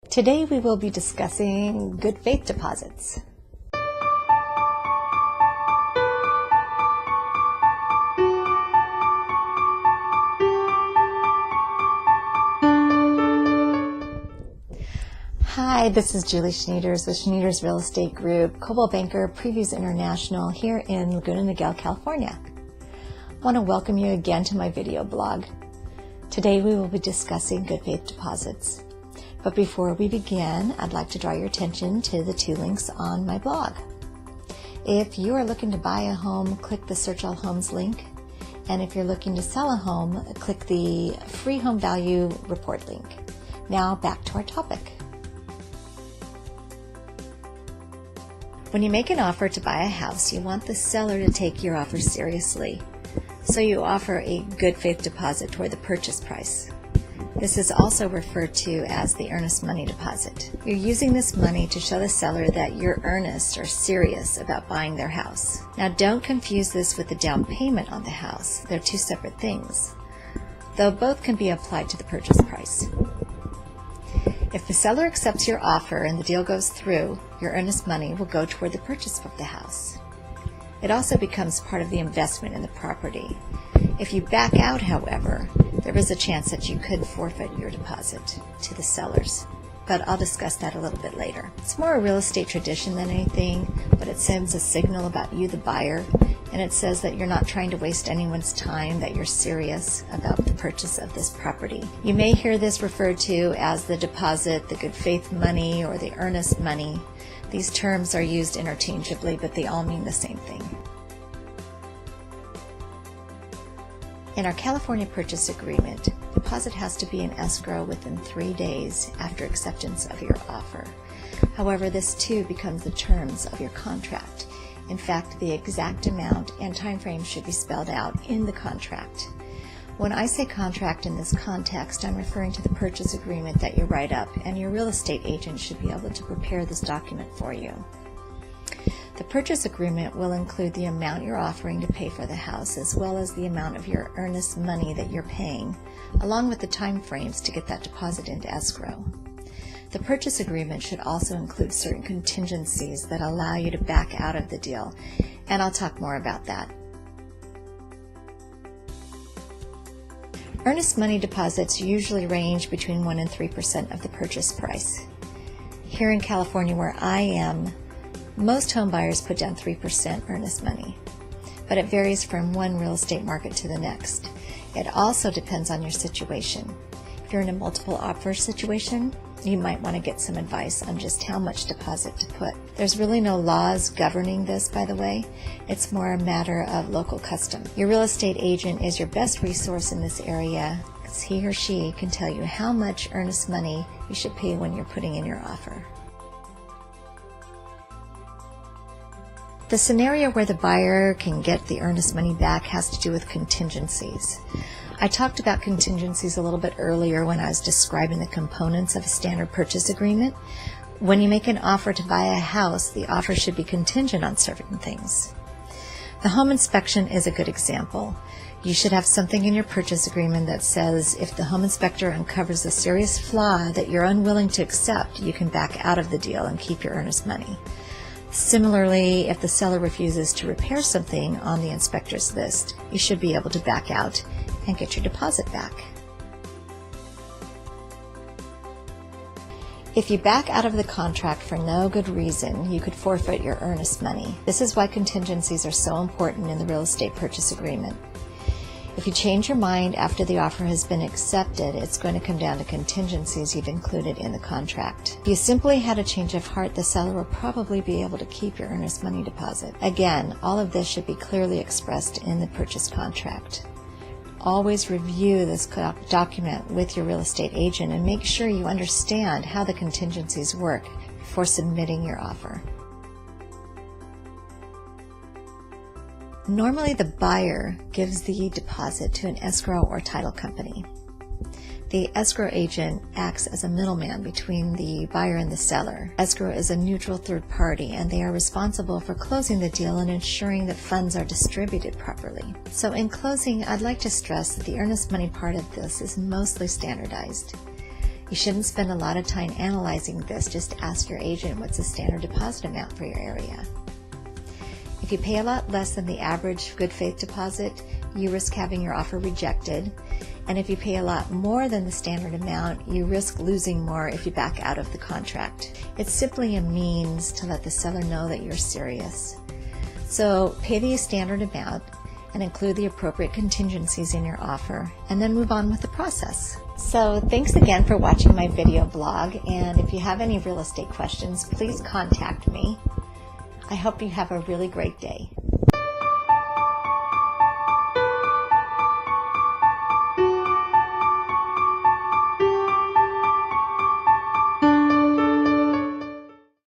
Today we will be discussing good faith deposits. Hi, this is Julie Schnieders with Schnieders Real Estate Group, Coldwell Banker, Previews International here in Laguna, Niguel, California. I want to welcome you again to my video blog. Today we will be discussing good faith deposits. But before we begin, I'd like to draw your attention to the two links on my blog. If you are looking to buy a home, click the Search All Homes link. And if you're looking to sell a home, click the Free Home Value Report link. Now back to our topic. When you make an offer to buy a house, you want the seller to take your offer seriously. So you offer a good faith deposit toward the purchase price. This is also referred to as the earnest money deposit. You're using this money to show the seller that you're earnest or serious about buying their house. Now don't confuse this with the down payment on the house. They're two separate things, though both can be applied to the purchase price. If the seller accepts your offer and the deal goes through, your earnest money will go toward the purchase of the house. It also becomes part of the investment in the property. If you back out, however, there is a chance that you could forfeit your deposit to the sellers, but I'll discuss that a little bit later. It's more a real estate tradition than anything, but it sends a signal about you, the buyer, and it says that you're not trying to waste anyone's time, that you're serious about the purchase of this property. You may hear this referred to as the deposit, the good faith money, or the earnest money. These terms are used interchangeably, but they all mean the same thing. In our California purchase agreement, deposit has to be in escrow within 3 days after acceptance of your offer. However, this too becomes the terms of your contract. In fact, the exact amount and time frame should be spelled out in the contract. When I say contract in this context, I'm referring to the purchase agreement that you write up, and your real estate agent should be able to prepare this document for you. The purchase agreement will include the amount you're offering to pay for the house, as well as the amount of your earnest money that you're paying, along with the time frames to get that deposit into escrow. The purchase agreement should also include certain contingencies that allow you to back out of the deal, and I'll talk more about that. Earnest money deposits usually range between 1% and 3% of the purchase price. Here in California, where I am, most home buyers put down 3% earnest money, but it varies from one real estate market to the next. It also depends on your situation. If you're in a multiple offer situation, you might want to get some advice on just how much deposit to put. There's really no laws governing this, by the way. It's more a matter of local custom. Your real estate agent is your best resource in this area, because he or she can tell you how much earnest money you should pay when you're putting in your offer. The scenario where the buyer can get the earnest money back has to do with contingencies. I talked about contingencies a little bit earlier when I was describing the components of a standard purchase agreement. When you make an offer to buy a house, the offer should be contingent on certain things. The home inspection is a good example. You should have something in your purchase agreement that says if the home inspector uncovers a serious flaw that you're unwilling to accept, you can back out of the deal and keep your earnest money. Similarly, if the seller refuses to repair something on the inspector's list, you should be able to back out and get your deposit back. If you back out of the contract for no good reason, you could forfeit your earnest money. This is why contingencies are so important in the real estate purchase agreement. If you change your mind after the offer has been accepted, it's going to come down to contingencies you've included in the contract. If you simply had a change of heart, the seller will probably be able to keep your earnest money deposit. Again, all of this should be clearly expressed in the purchase contract. Always review this document with your real estate agent and make sure you understand how the contingencies work before submitting your offer. Normally, the buyer gives the deposit to an escrow or title company. The escrow agent acts as a middleman between the buyer and the seller. Escrow is a neutral third party, and they are responsible for closing the deal and ensuring that funds are distributed properly. So in closing, I'd like to stress that the earnest money part of this is mostly standardized. You shouldn't spend a lot of time analyzing this. Just ask your agent what's the standard deposit amount for your area. If you pay a lot less than the average good faith deposit, you risk having your offer rejected. And if you pay a lot more than the standard amount, you risk losing more if you back out of the contract. It's simply a means to let the seller know that you're serious. So pay the standard amount and include the appropriate contingencies in your offer, and then move on with the process. So thanks again for watching my video blog, and if you have any real estate questions, please contact me. I hope you have a really great day.